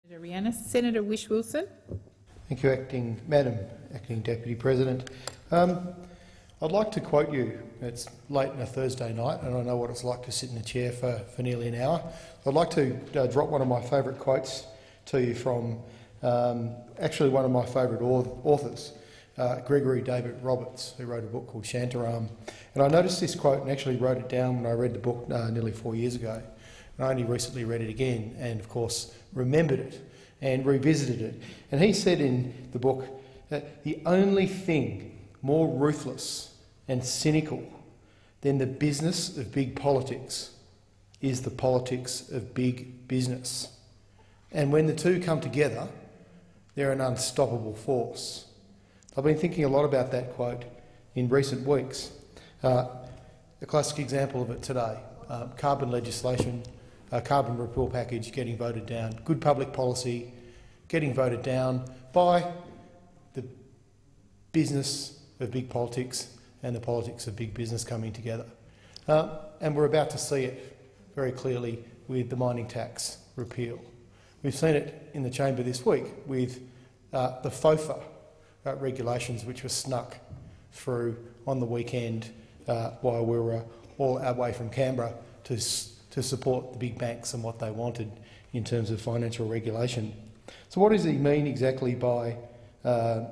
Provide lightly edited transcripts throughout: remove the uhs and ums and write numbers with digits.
Senator Whish-Wilson. Thank you, Madam Acting Deputy President. I'd like to quote you. It's late on a Thursday night, and I know what it's like to sit in a chair for nearly an hour. I'd like to drop one of my favourite quotes to you from actually one of my favourite authors, Gregory David Roberts, who wrote a book called Shantaram. And I noticed this quote and actually wrote it down when I read the book nearly 4 years ago. And I only recently read it again and, of course, remembered it and revisited it. And he said in the book that the only thing more ruthless and cynical than the business of big politics is the politics of big business. And when the two come together, they're an unstoppable force. I've been thinking a lot about that quote in recent weeks. A classic example of it today, carbon legislation, carbon repeal package getting voted down, good public policy getting voted down by the business of big politics and the politics of big business coming together. And we're about to see it very clearly with the mining tax repeal. We've seen it in the chamber this week with the FOFA regulations which were snuck through on the weekend while we were all our way from Canberra to support the big banks and what they wanted in terms of financial regulation. So what does he mean exactly by the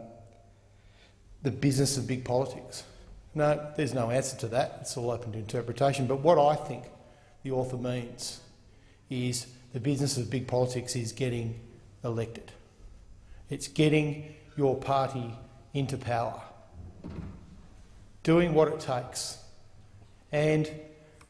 business of big politics? No, there's no answer to that. It's all open to interpretation. But what I think the author means is the business of big politics is getting elected. It's getting your party into power, doing what it takes. And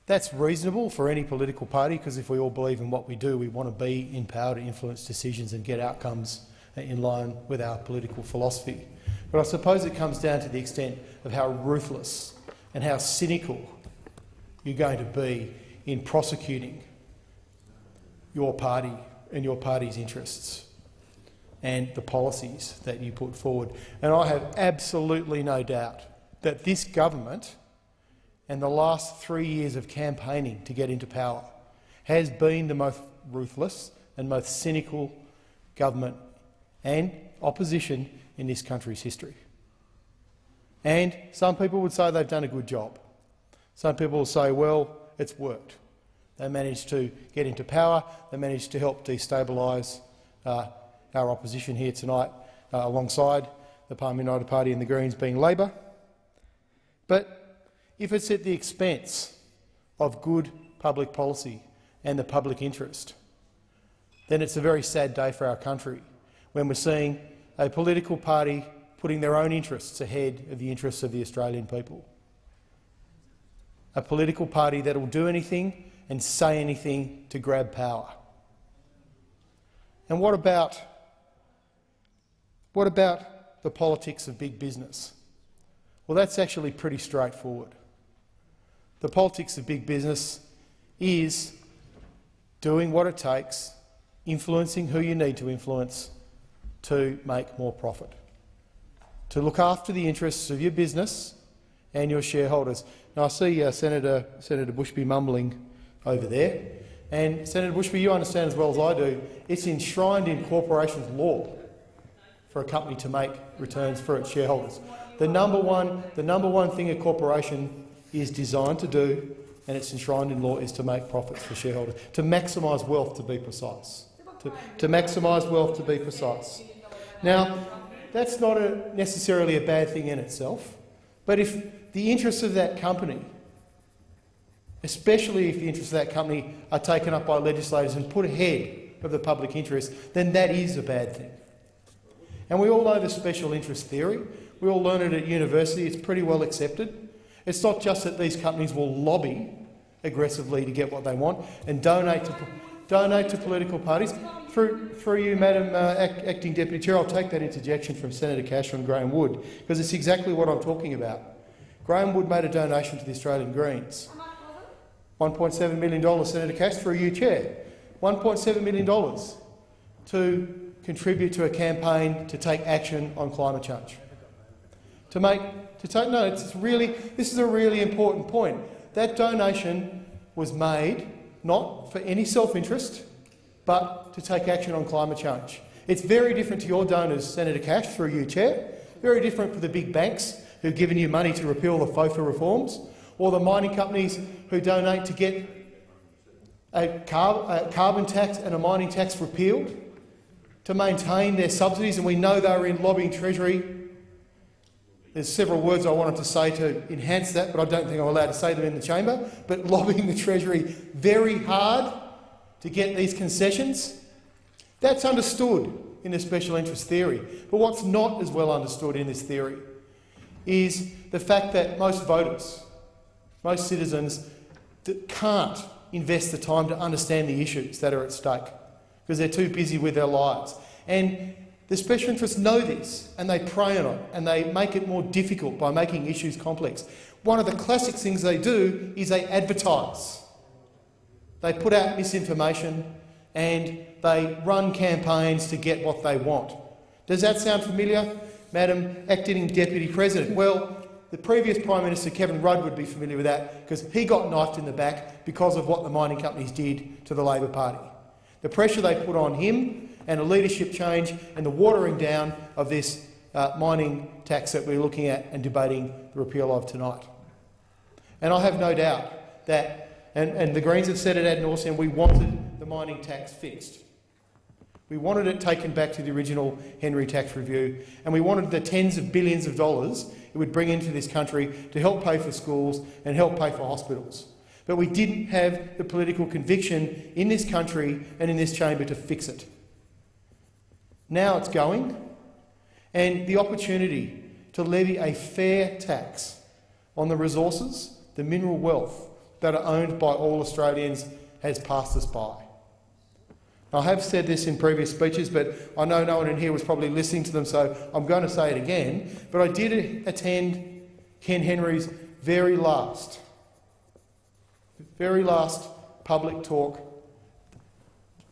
that's reasonable for any political party, because if we all believe in what we do, we want to be in power to influence decisions and get outcomes in line with our political philosophy. But I suppose it comes down to the extent of how ruthless and how cynical you're going to be in prosecuting your party and your party's interests and the policies that you put forward. And I have absolutely no doubt that this government and the last 3 years of campaigning to get into power has been the most ruthless and most cynical government and opposition in this country's history. And some people would say they've done a good job. Some people will say, well, it's worked. They managed to get into power, they managed to help destabilise our opposition here tonight alongside the Palm United Party and the Greens being Labor. But if it's at the expense of good public policy and the public interest, then it's a very sad day for our country when we're seeing a political party putting their own interests ahead of the interests of the Australian people. A political party that will do anything and say anything to grab power. And what about the politics of big business? Well, that's actually pretty straightforward. The politics of big business is doing what it takes, influencing who you need to influence to make more profit, to look after the interests of your business and your shareholders. Now, I see Senator Bushby mumbling over there. And, Senator Bushby, you understand as well as I do, it's enshrined in corporations law for a company to make returns for its shareholders. The number one thing a corporation is designed to do, and it's enshrined in law, is to make profits for shareholders, to maximise wealth, to be precise. To maximise wealth, to be precise. Now, that's not necessarily a bad thing in itself, but if the interests of that company, especially if the interests of that company are taken up by legislators and put ahead of the public interest, then that is a bad thing. And we all know the special interest theory. We all learn it at university. It's pretty well accepted. It's not just that these companies will lobby aggressively to get what they want and donate to political parties. Through you, Madam Acting Deputy Chair, I'll take that interjection from Senator Cash on Graham Wood, because it's exactly what I'm talking about. Graham Wood made a donation to the Australian Greens. $1.7 million, Senator Cash, through you, Chair. $1.7 million to contribute to a campaign to take action on climate change. This is a really important point. That donation was made not for any self-interest, but to take action on climate change. It's very different to your donors, Senator Cash, through you, Chair. Very different for the big banks who've given you money to repeal the FOFA reforms, or the mining companies who donate to get a carbon tax and a mining tax repealed to maintain their subsidies, and we know they were in lobbying Treasury. There's several words I wanted to say to enhance that, but I don't think I'm allowed to say them in the chamber, but lobbying the Treasury very hard to get these concessions. That's understood in the special interest theory. But what's not as well understood in this theory is the fact that most voters, most citizens, can't invest the time to understand the issues that are at stake because they're too busy with their lives. And the special interests know this, and they prey on it, and they make it more difficult by making issues complex. One of the classic things they do is they advertise. They put out misinformation and they run campaigns to get what they want. Does that sound familiar, Madam Acting Deputy President? Well, the previous Prime Minister, Kevin Rudd, would be familiar with that because he got knifed in the back because of what the mining companies did to the Labor Party. The pressure they put on him and a leadership change and the watering down of this mining tax that we're looking at and debating the repeal of tonight. And I have no doubt that, and the Greens have said it ad nauseam, we wanted the mining tax fixed. We wanted it taken back to the original Henry tax review, and we wanted the tens of billions of dollars it would bring into this country to help pay for schools and help pay for hospitals. But we didn't have the political conviction in this country and in this chamber to fix it. Now it's going, and the opportunity to levy a fair tax on the resources, the mineral wealth that are owned by all Australians has passed us by. I have said this in previous speeches, but I know no one in here was probably listening to them, so I'm going to say it again. But I did attend Ken Henry's very last public talk,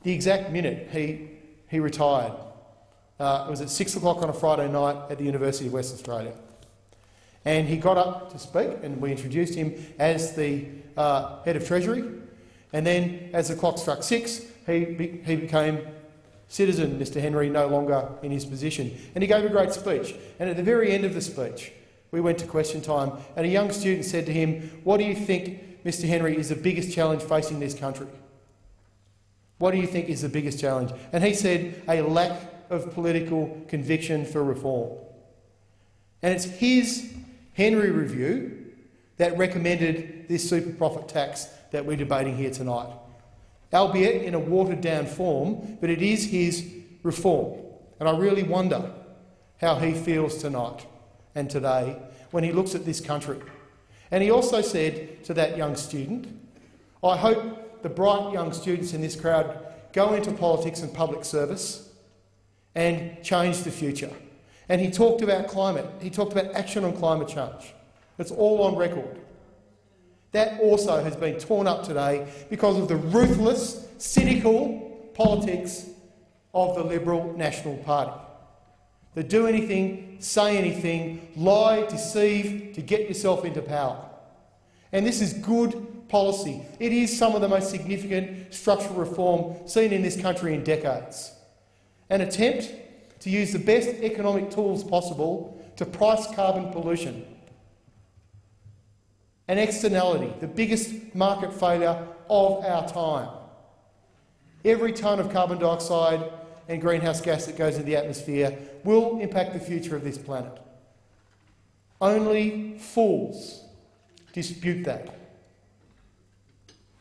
the exact minute he retired. It was at 6 o'clock on a Friday night at the University of West Australia. And he got up to speak, and we introduced him as the Head of Treasury. And then, as the clock struck 6, he became citizen, Mr Henry, no longer in his position. And he gave a great speech. And at the very end of the speech, we went to question time, and a young student said to him, "What do you think, Mr Henry, is the biggest challenge facing this country? What do you think is the biggest challenge?" And he said, "A lack of political conviction for reform." And it's his Henry review that recommended this super profit tax that we're debating here tonight, albeit in a watered-down form, but it is his reform. And I really wonder how he feels tonight and today when he looks at this country. And he also said to that young student, "I hope the bright young students in this crowd go into politics and public service and change the future." And he talked about climate. He talked about action on climate change. It's all on record. That also has been torn up today because of the ruthless, cynical politics of the Liberal National Party. They do anything, say anything, lie, deceive to get yourself into power. And this is good policy. It is some of the most significant structural reform seen in this country in decades. An attempt to use the best economic tools possible to price carbon pollution. An externality, the biggest market failure of our time. Every tonne of carbon dioxide and greenhouse gas that goes into the atmosphere will impact the future of this planet. Only fools dispute that.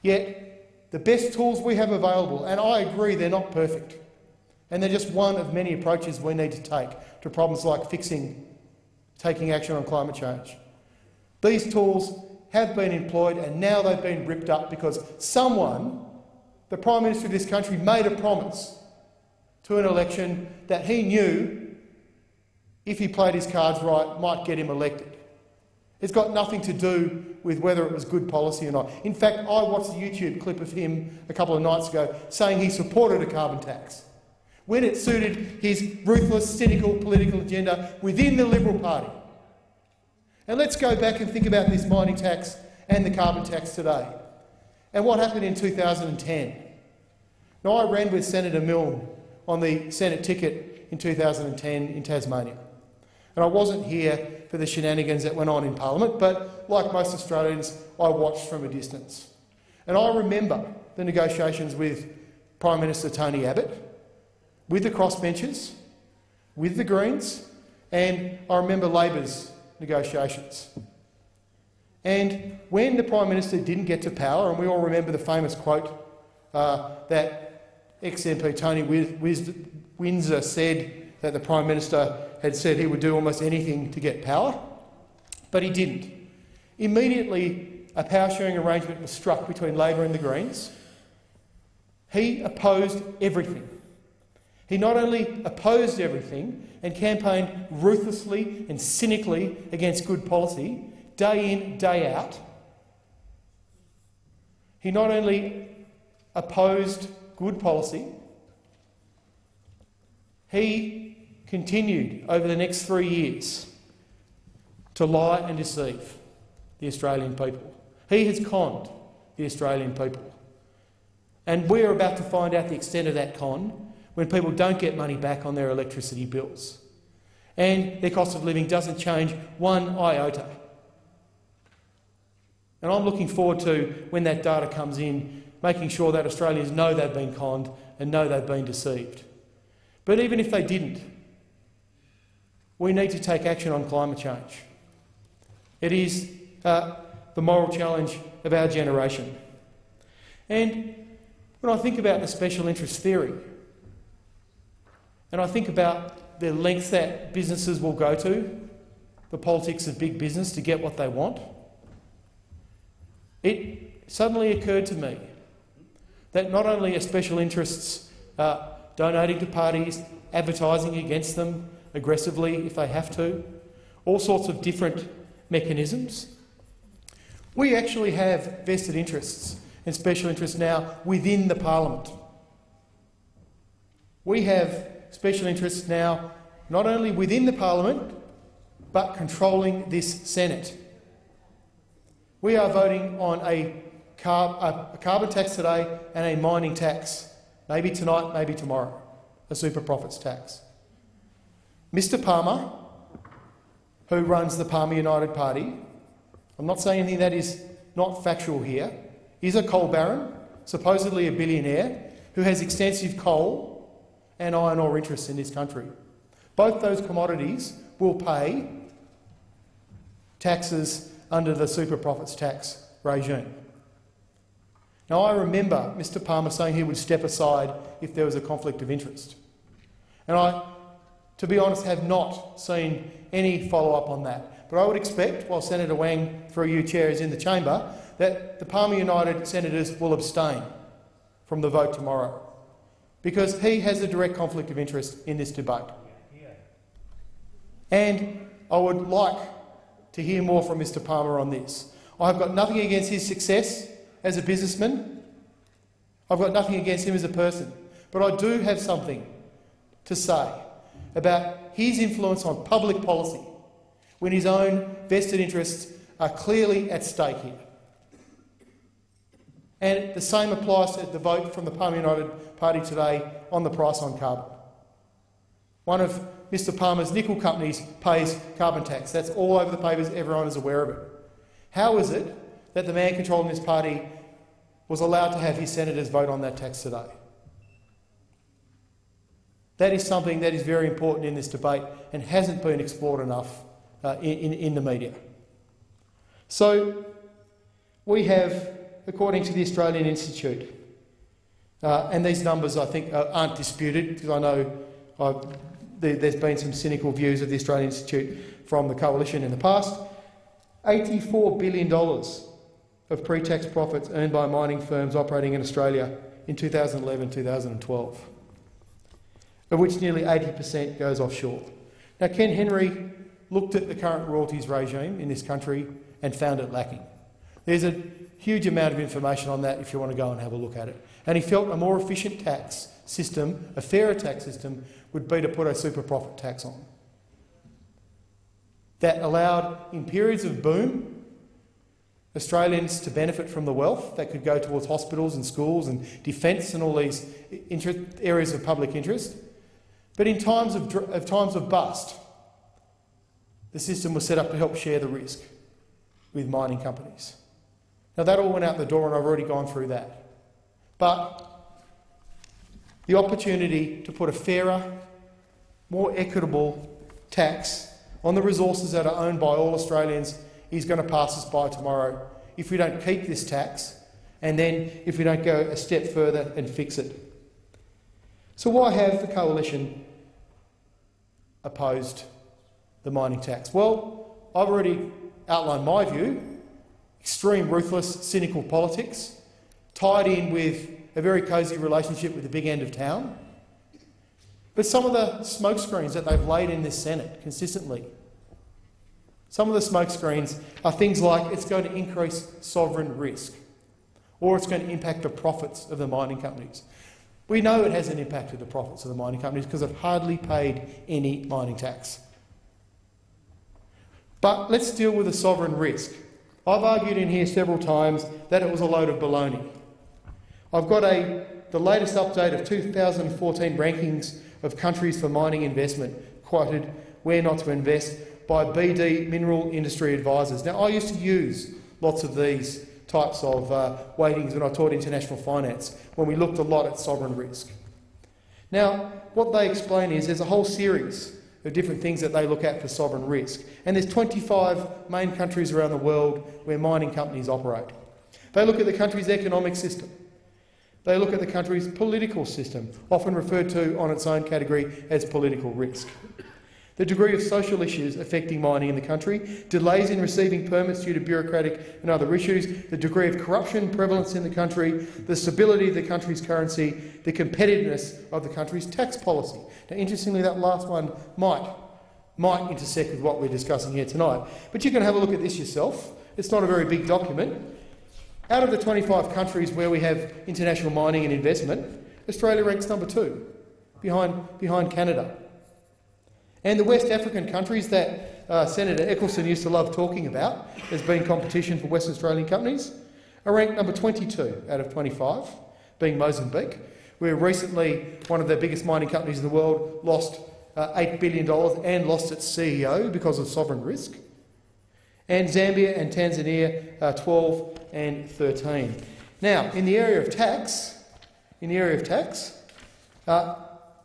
Yet, the best tools we have available, and I agree they're not perfect, and they're just one of many approaches we need to take to problems like taking action on climate change. These tools have been employed, and now they've been ripped up because someone, the Prime Minister of this country, made a promise to an election that he knew, if he played his cards right, might get him elected. It's got nothing to do with whether it was good policy or not. In fact, I watched a YouTube clip of him a couple of nights ago saying he supported a carbon tax when it suited his ruthless, cynical political agenda within the Liberal Party. And let's go back and think about this mining tax and the carbon tax today. And what happened in 2010? Now, I ran with Senator Milne on the Senate ticket in 2010 in Tasmania. And I wasn't here for the shenanigans that went on in Parliament, but like most Australians, I watched from a distance. And I remember the negotiations with Prime Minister Tony Abbott, with the crossbenchers, with the Greens, and I remember Labor's negotiations. And when the Prime Minister didn't get to power, and we all remember the famous quote that ex-MP Tony Windsor said that the Prime Minister had said he would do almost anything to get power, but he didn't. Immediately, a power-sharing arrangement was struck between Labor and the Greens. He opposed everything. He not only opposed everything and campaigned ruthlessly and cynically against good policy, day in, day out. He not only opposed good policy, he continued over the next 3 years to lie and deceive the Australian people. He has conned the Australian people. And we're about to find out the extent of that con when people don't get money back on their electricity bills and their cost of living doesn't change one iota. And I'm looking forward to, when that data comes in, making sure that Australians know they've been conned and know they've been deceived. But even if they didn't, we need to take action on climate change. It is the moral challenge of our generation. And when I think about the special interest theory, and I think about the lengths that businesses will go to, the politics of big business to get what they want, it suddenly occurred to me that not only are special interests donating to parties, advertising against them aggressively if they have to, all sorts of different mechanisms, we actually have vested interests and special interests now within the Parliament. We have special interests now not only within the Parliament, but controlling this Senate. We are voting on a carbon tax today and a mining tax, maybe tonight, maybe tomorrow, a super profits tax. Mr Palmer, who runs the Palmer United Party, I'm not saying anything that is not factual here, is a coal baron, supposedly a billionaire, who has extensive coal and iron ore interests in this country. Both those commodities will pay taxes under the super profits tax regime. Now, I remember Mr Palmer saying he would step aside if there was a conflict of interest. And I, to be honest, have not seen any follow-up on that. But I would expect, while Senator Wang, through you, Chair, is in the chamber, that the Palmer United senators will abstain from the vote tomorrow, because he has a direct conflict of interest in this debate. And I would like to hear more from Mr Palmer on this. I've got nothing against his success as a businessman. I've got nothing against him as a person. But I do have something to say about his influence on public policy when his own vested interests are clearly at stake here. And the same applies to the vote from the Palmer United Party today on the price on carbon. One of Mr Palmer's nickel companies pays carbon tax. That's all over the papers, everyone is aware of it. How is it that the man controlling this party was allowed to have his senators vote on that tax today? That is something that is very important in this debate and hasn't been explored enough in the media. So we have, according to the Australian Institute, and these numbers I think aren't disputed, because I know there's been some cynical views of the Australian Institute from the Coalition in the past, $84 billion of pre-tax profits earned by mining firms operating in Australia in 2011-2012, of which nearly 80% goes offshore. Now, Ken Henry looked at the current royalties regime in this country and found it lacking. There's a huge amount of information on that if you want to go and have a look at it. And he felt a more efficient tax system, a fairer tax system, would be to put a super profit tax on that allowed, in periods of boom, Australians to benefit from the wealth that could go towards hospitals and schools and defence and all these areas of public interest. But in times of bust, the system was set up to help share the risk with mining companies. Now that all went out the door, and I've already gone through that. But the opportunity to put a fairer, more equitable tax on the resources that are owned by all Australians is going to pass us by tomorrow if we don't keep this tax, and then if we don't go a step further and fix it. So why have the Coalition opposed the mining tax? Well, I've already outlined my view: extreme, ruthless, cynical politics, tied in with a very cosy relationship with the big end of town. But some of the smokescreens that they've laid in this Senate consistently, some of the smokescreens are things like it's going to increase sovereign risk, or it's going to impact the profits of the mining companies. We know it hasn't impacted the profits of the mining companies because they've hardly paid any mining tax. But let's deal with the sovereign risk. I've argued in here several times that it was a load of baloney. I've got the latest update of 2014 rankings of countries for mining investment, quoted where not to invest, by BD Mineral Industry Advisors. Now, I used to use lots of these types of weightings when I taught international finance, when we looked a lot at sovereign risk. Now, what they explain is there's a whole series of different things that they look at for sovereign risk, and there's 25 main countries around the world where mining companies operate. They look at the country's economic system. They look at the country's political system, often referred to on its own category as political risk. The degree of social issues affecting mining in the country, delays in receiving permits due to bureaucratic and other issues, the degree of corruption prevalence in the country, the stability of the country's currency, the competitiveness of the country's tax policy. Now, interestingly, that last one might intersect with what we're discussing here tonight. But you can have a look at this yourself. It's not a very big document. Out of the 25 countries where we have international mining and investment, Australia ranks number 2, behind Canada. And the West African countries that Senator Eccleston used to love talking about as being competition for Western Australian companies are ranked number 22 out of 25, being Mozambique, where recently one of the biggest mining companies in the world lost $8 billion and lost its CEO because of sovereign risk. And Zambia and Tanzania are 12 and 13. Now, in the area of tax,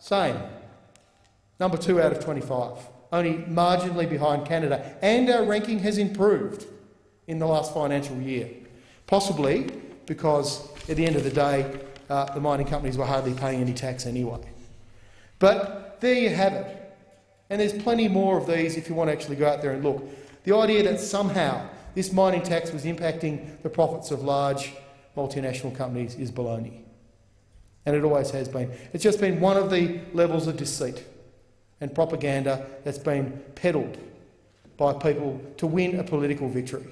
same. Number 2 out of 25, only marginally behind Canada. And our ranking has improved in the last financial year, possibly because at the end of the day, the mining companies were hardly paying any tax anyway. But there you have it. And there's plenty more of these if you want to actually go out there and look. The idea that somehow this mining tax was impacting the profits of large multinational companies is baloney. And it always has been. It's just been one of the levels of deceit and propaganda that's been peddled by people to win a political victory.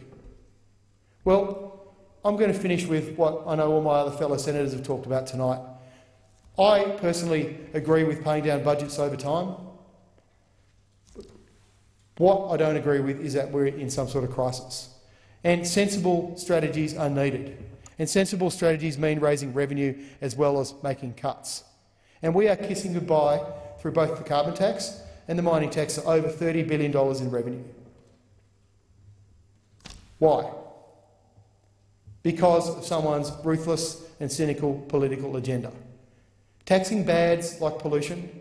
Well, I'm going to finish with what I know all my other fellow senators have talked about tonight. I personally agree with paying down budgets over time. What I don't agree with is that we're in some sort of crisis. And sensible strategies are needed. And sensible strategies mean raising revenue as well as making cuts. And we are kissing goodbye through both the carbon tax and the mining tax to over $30 billion in revenue. Why? Because of someone's ruthless and cynical political agenda. Taxing bads like pollution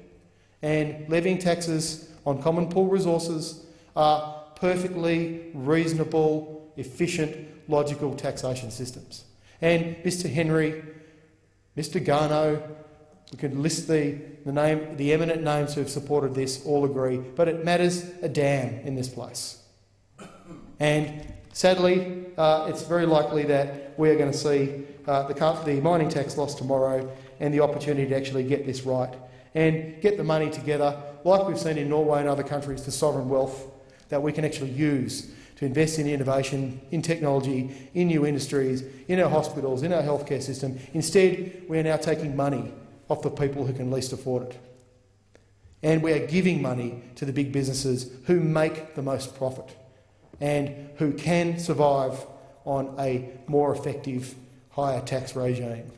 and levying taxes on common pool resources are perfectly reasonable, efficient, logical taxation systems. And Mr Henry, Mr Garneau, we can list the eminent names who have supported this, all agree, but it matters a damn in this place. And sadly, it's very likely that we are going to see the mining tax lost tomorrow and the opportunity to actually get this right and get the money together, like we've seen in Norway and other countries, for sovereign wealth that we can actually use to invest in innovation, in technology, in new industries, in our hospitals, in our healthcare system. Instead, we are now taking money off the people who can least afford it. And we are giving money to the big businesses who make the most profit and who can survive on a more effective, higher tax regime.